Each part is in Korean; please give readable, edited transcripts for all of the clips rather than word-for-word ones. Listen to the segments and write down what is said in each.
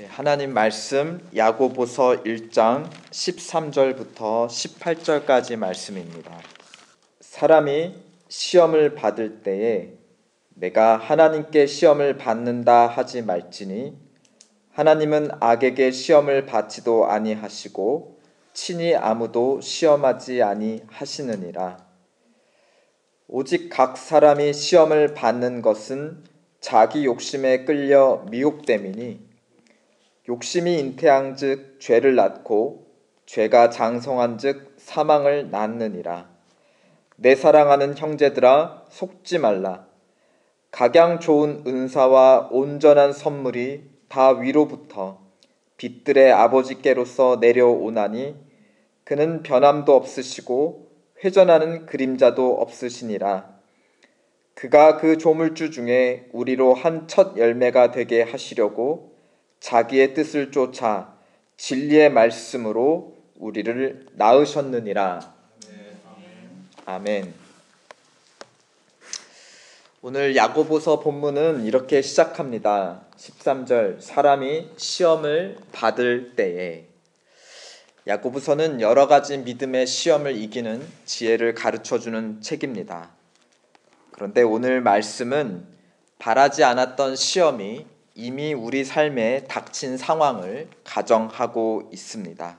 하나님 말씀 야고보서 1장 13절부터 18절까지 말씀입니다. 사람이 시험을 받을 때에 내가 하나님께 시험을 받는다 하지 말지니 하나님은 악에게 시험을 받지도 아니하시고 친히 아무도 시험하지 아니하시느니라. 오직 각 사람이 시험을 받는 것은 자기 욕심에 끌려 미혹됨이니 욕심이 잉태한즉 죄를 낳고 죄가 장성한즉 사망을 낳느니라. 내 사랑하는 형제들아 속지 말라. 각양 좋은 은사와 온전한 선물이 다 위로부터 빛들의 아버지께로서 내려오나니 그는 변함도 없으시고 회전하는 그림자도 없으시니라. 그가 그 조물주 중에 우리로 한 첫 열매가 되게 하시려고 자기의 뜻을 쫓아 진리의 말씀으로 우리를 낳으셨느니라. 아멘. 오늘 야고보서 본문은 이렇게 시작합니다. 13절 사람이 시험을 받을 때에. 야고보서는 여러 가지 믿음의 시험을 이기는 지혜를 가르쳐주는 책입니다. 그런데 오늘 말씀은 바라지 않았던 시험이 이미 우리 삶에 닥친 상황을 가정하고 있습니다.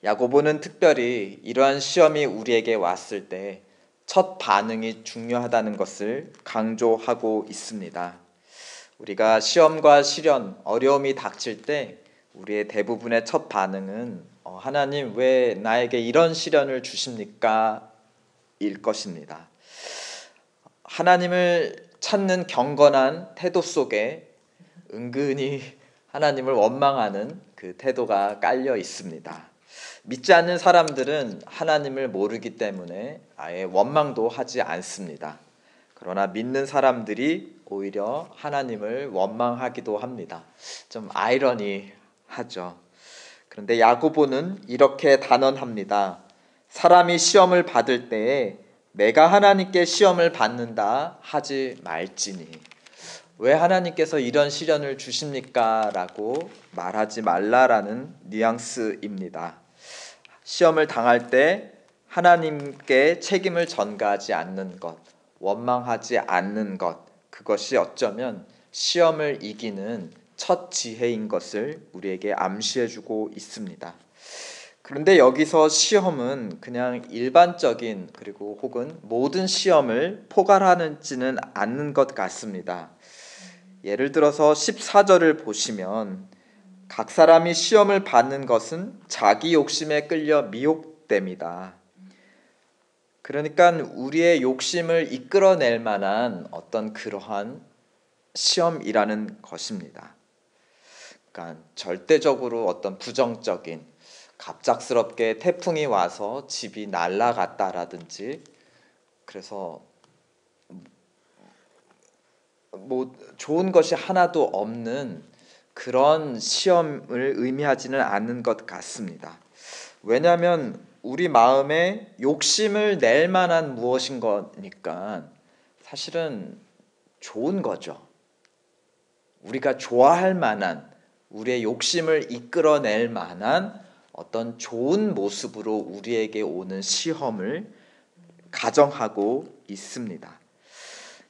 야고보는 특별히 이러한 시험이 우리에게 왔을 때 첫 반응이 중요하다는 것을 강조하고 있습니다. 우리가 시험과 시련, 어려움이 닥칠 때 우리의 대부분의 첫 반응은 하나님 왜 나에게 이런 시련을 주십니까? 일 것입니다. 하나님을 찾는 경건한 태도 속에 은근히 하나님을 원망하는 그 태도가 깔려 있습니다. 믿지 않는 사람들은 하나님을 모르기 때문에 아예 원망도 하지 않습니다. 그러나 믿는 사람들이 오히려 하나님을 원망하기도 합니다. 좀 아이러니하죠. 그런데 야고보는 이렇게 단언합니다. 사람이 시험을 받을 때에 내가 하나님께 시험을 받는다 하지 말지니. 왜 하나님께서 이런 시련을 주십니까? 라고 말하지 말라라는 뉘앙스입니다. 시험을 당할 때 하나님께 책임을 전가하지 않는 것, 원망하지 않는 것, 그것이 어쩌면 시험을 이기는 첫 지혜인 것을 우리에게 암시해주고 있습니다. 그런데 여기서 시험은 그냥 일반적인 그리고 혹은 모든 시험을 포괄하지는 않는 것 같습니다. 예를 들어서 14절을 보시면 각 사람이 시험을 받는 것은 자기 욕심에 끌려 미혹됩니다. 그러니까 우리의 욕심을 이끌어낼 만한 어떤 그러한 시험이라는 것입니다. 그러니까 절대적으로 어떤 부정적인 갑작스럽게 태풍이 와서 집이 날아갔다라든지 그래서 좋은 것이 하나도 없는 그런 시험을 의미하지는 않는 것 같습니다. 왜냐하면 우리 마음에 욕심을 낼 만한 무엇인 거니까 사실은 좋은 거죠. 우리가 좋아할 만한 우리의 욕심을 이끌어낼 만한 어떤 좋은 모습으로 우리에게 오는 시험을 가정하고 있습니다.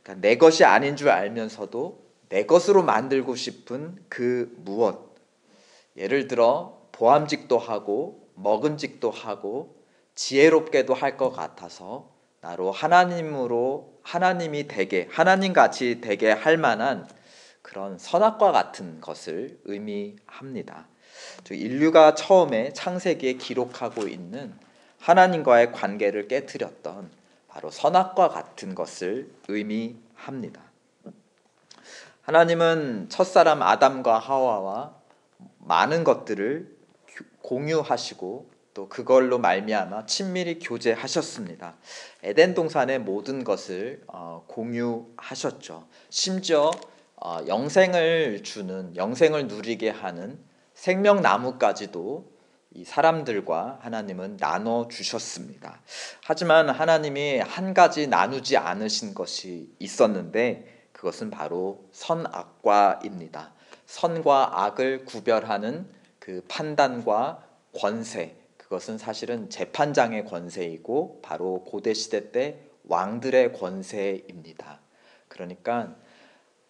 그러니까 내 것이 아닌 줄 알면서도 내 것으로 만들고 싶은 그 무엇, 예를 들어 보암직도 하고 먹음직도 하고 지혜롭게도 할 것 같아서 나로 하나님이 되게 하나님같이 되게 할 만한 그런 선악과 같은 것을 의미합니다. 인류가 처음에 창세기에 기록하고 있는 하나님과의 관계를 깨트렸던 바로 선악과 같은 것을 의미합니다. 하나님은 첫사람 아담과 하와와 많은 것들을 공유하시고 또 그걸로 말미암아 친밀히 교제하셨습니다. 에덴 동산의 모든 것을 공유하셨죠. 심지어 영생을 누리게 하는 생명나무까지도 이 사람들과 하나님은 나눠 주셨습니다. 하지만 하나님이 한 가지 나누지 않으신 것이 있었는데 그것은 바로 선악과입니다. 선과 악을 구별하는 그 판단과 권세, 그것은 사실은 재판장의 권세이고 바로 고대 시대 때 왕들의 권세입니다. 그러니까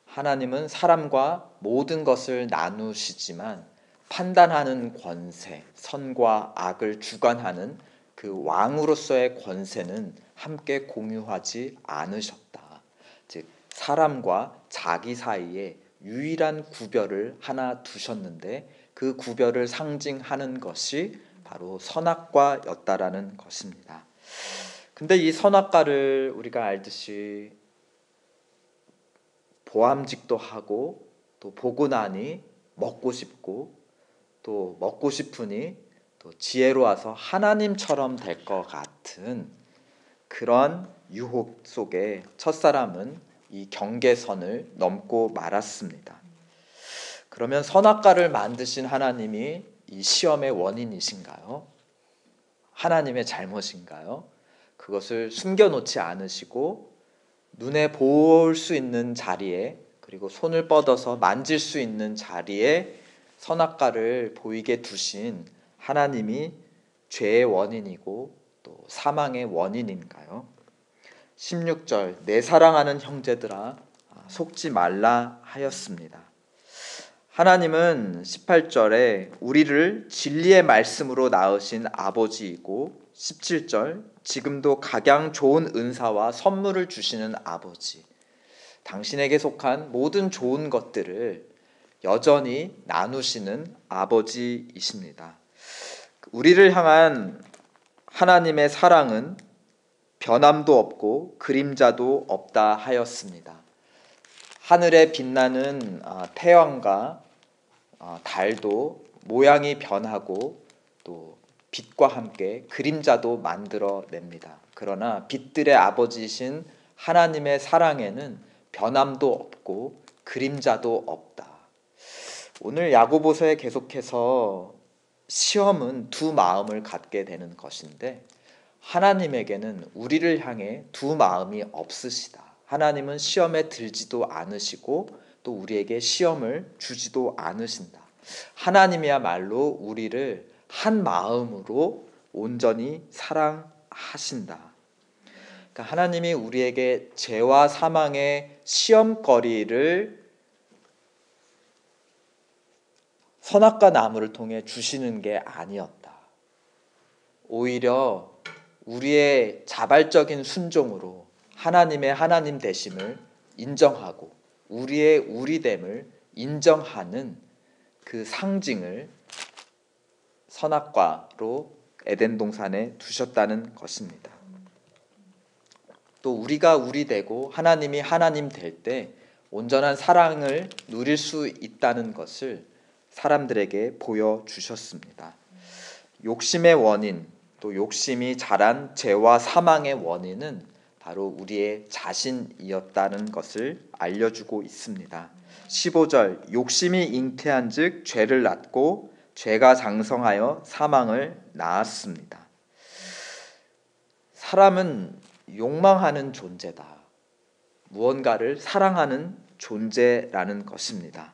하나님은 사람과 모든 것을 나누시지만 판단하는 권세, 선과 악을 주관하는 그 왕으로서의 권세는 함께 공유하지 않으셨다. 즉 사람과 자기 사이에 유일한 구별을 하나 두셨는데 그 구별을 상징하는 것이 바로 선악과였다라는 것입니다. 근데 이 선악과를 우리가 알듯이 보암직도 하고 또 보고 나니 먹고 싶고 또 먹고 싶으니 또 지혜로워서 하나님처럼 될 것 같은 그런 유혹 속에 첫사람은 이 경계선을 넘고 말았습니다. 그러면 선악과를 만드신 하나님이 이 시험의 원인이신가요? 하나님의 잘못인가요? 그것을 숨겨놓지 않으시고 눈에 볼 수 있는 자리에 그리고 손을 뻗어서 만질 수 있는 자리에 선악과를 보이게 두신 하나님이 죄의 원인이고 또 사망의 원인인가요? 16절 내 사랑하는 형제들아 속지 말라 하였습니다. 하나님은 18절에 우리를 진리의 말씀으로 낳으신 아버지이고 17절 지금도 각양 좋은 은사와 선물을 주시는 아버지, 당신에게 속한 모든 좋은 것들을 여전히 나누시는 아버지이십니다. 우리를 향한 하나님의 사랑은 변함도 없고 그림자도 없다 하였습니다. 하늘에 빛나는 태양과 달도 모양이 변하고 또 빛과 함께 그림자도 만들어냅니다. 그러나 빛들의 아버지이신 하나님의 사랑에는 변함도 없고 그림자도 없다. 오늘 야고보서에 계속해서 시험은 두 마음을 갖게 되는 것인데 하나님에게는 우리를 향해 두 마음이 없으시다. 하나님은 시험에 들지도 않으시고 또 우리에게 시험을 주지도 않으신다. 하나님이야말로 우리를 한 마음으로 온전히 사랑하신다. 그러니까 하나님이 우리에게 죄와 사망의 시험거리를 선악과 나무를 통해 주시는 게 아니었다. 오히려 우리의 자발적인 순종으로 하나님의 하나님 되심을 인정하고 우리의 우리됨을 인정하는 그 상징을 선악과로 에덴 동산에 두셨다는 것입니다. 또 우리가 우리 되고 하나님이 하나님 될 때 온전한 사랑을 누릴 수 있다는 것을 사람들에게 보여주셨습니다. 욕심의 원인, 또 욕심이 자란 죄와 사망의 원인은 바로 우리의 자신이었다는 것을 알려주고 있습니다. 15절 욕심이 잉태한 즉 죄를 낳고 죄가 장성하여 사망을 낳았습니다. 사람은 욕망하는 존재다. 무언가를 사랑하는 존재라는 것입니다.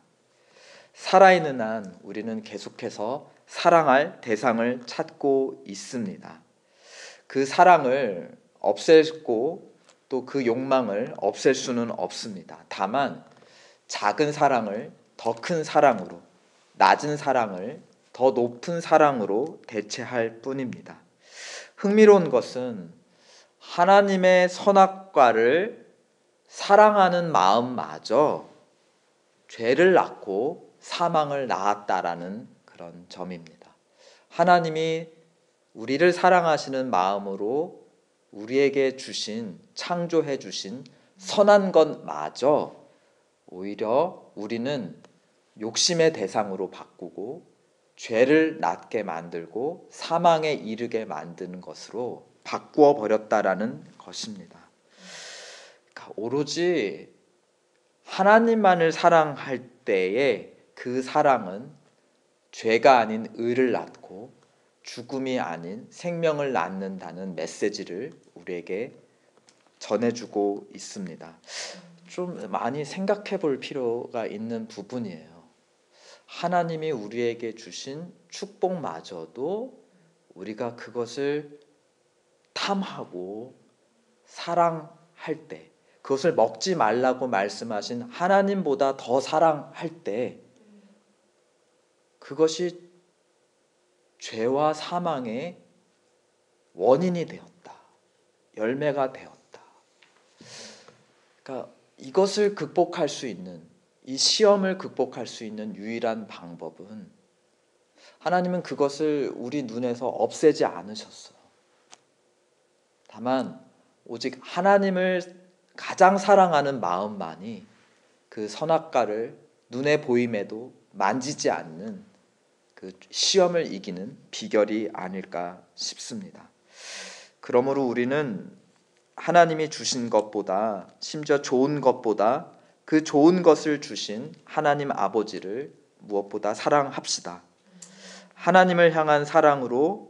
살아있는 한 우리는 계속해서 사랑할 대상을 찾고 있습니다. 그 사랑을 없애고 또 그 욕망을 없앨 수는 없습니다. 다만 작은 사랑을 더 큰 사랑으로, 낮은 사랑을 더 높은 사랑으로 대체할 뿐입니다. 흥미로운 것은 하나님의 선악과를 사랑하는 마음마저 죄를 낳고 사망을 낳았다라는 그런 점입니다. 하나님이 우리를 사랑하시는 마음으로 우리에게 주신, 창조해 주신 선한 것마저 오히려 우리는 욕심의 대상으로 바꾸고 죄를 낳게 만들고 사망에 이르게 만드는 것으로 바꾸어 버렸다라는 것입니다. 그러니까 오로지 하나님만을 사랑할 때에 그 사랑은 죄가 아닌 의를 낳고 죽음이 아닌 생명을 낳는다는 메시지를 우리에게 전해주고 있습니다. 좀 많이 생각해 볼 필요가 있는 부분이에요. 하나님이 우리에게 주신 축복마저도 우리가 그것을 탐하고 사랑할 때, 그것을 먹지 말라고 말씀하신 하나님보다 더 사랑할 때, 그것이 죄와 사망의 원인이 되었다. 열매가 되었다. 그러니까 이것을 극복할 수 있는, 이 시험을 극복할 수 있는 유일한 방법은, 하나님은 그것을 우리 눈에서 없애지 않으셨어요. 다만 오직 하나님을 가장 사랑하는 마음만이 그 선악과를 눈에 보임에도 만지지 않는 그 시험을 이기는 비결이 아닐까 싶습니다. 그러므로 우리는 하나님이 주신 것보다, 심지어 좋은 것보다 그 좋은 것을 주신 하나님 아버지를 무엇보다 사랑합시다. 하나님을 향한 사랑으로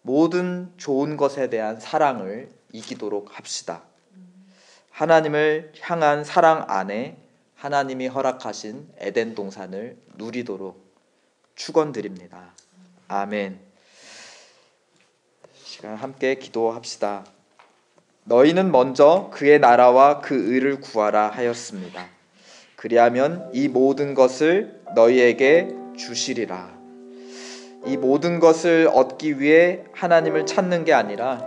모든 좋은 것에 대한 사랑을 이기도록 합시다. 하나님을 향한 사랑 안에 하나님이 허락하신 에덴 동산을 누리도록 축원드립니다. 아멘. 시간 함께 기도합시다. 너희는 먼저 그의 나라와 그 의를 구하라 하였습니다. 그리하면 이 모든 것을 너희에게 주시리라. 이 모든 것을 얻기 위해 하나님을 찾는 게 아니라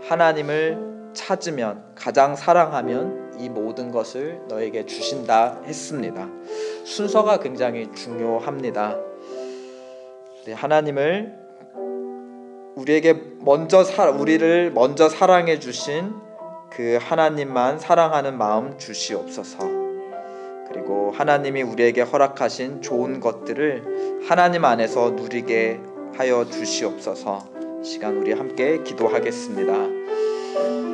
하나님을 찾으면, 가장 사랑하면 이 모든 것을 너에게 주신다 했습니다. 순서가 굉장히 중요합니다. 하나님을 우리를 먼저 사랑해 주신 그 하나님만 사랑하는 마음 주시옵소서. 그리고 하나님이 우리에게 허락하신 좋은 것들을 하나님 안에서 누리게 하여 주시옵소서. 시간 우리 함께 기도하겠습니다.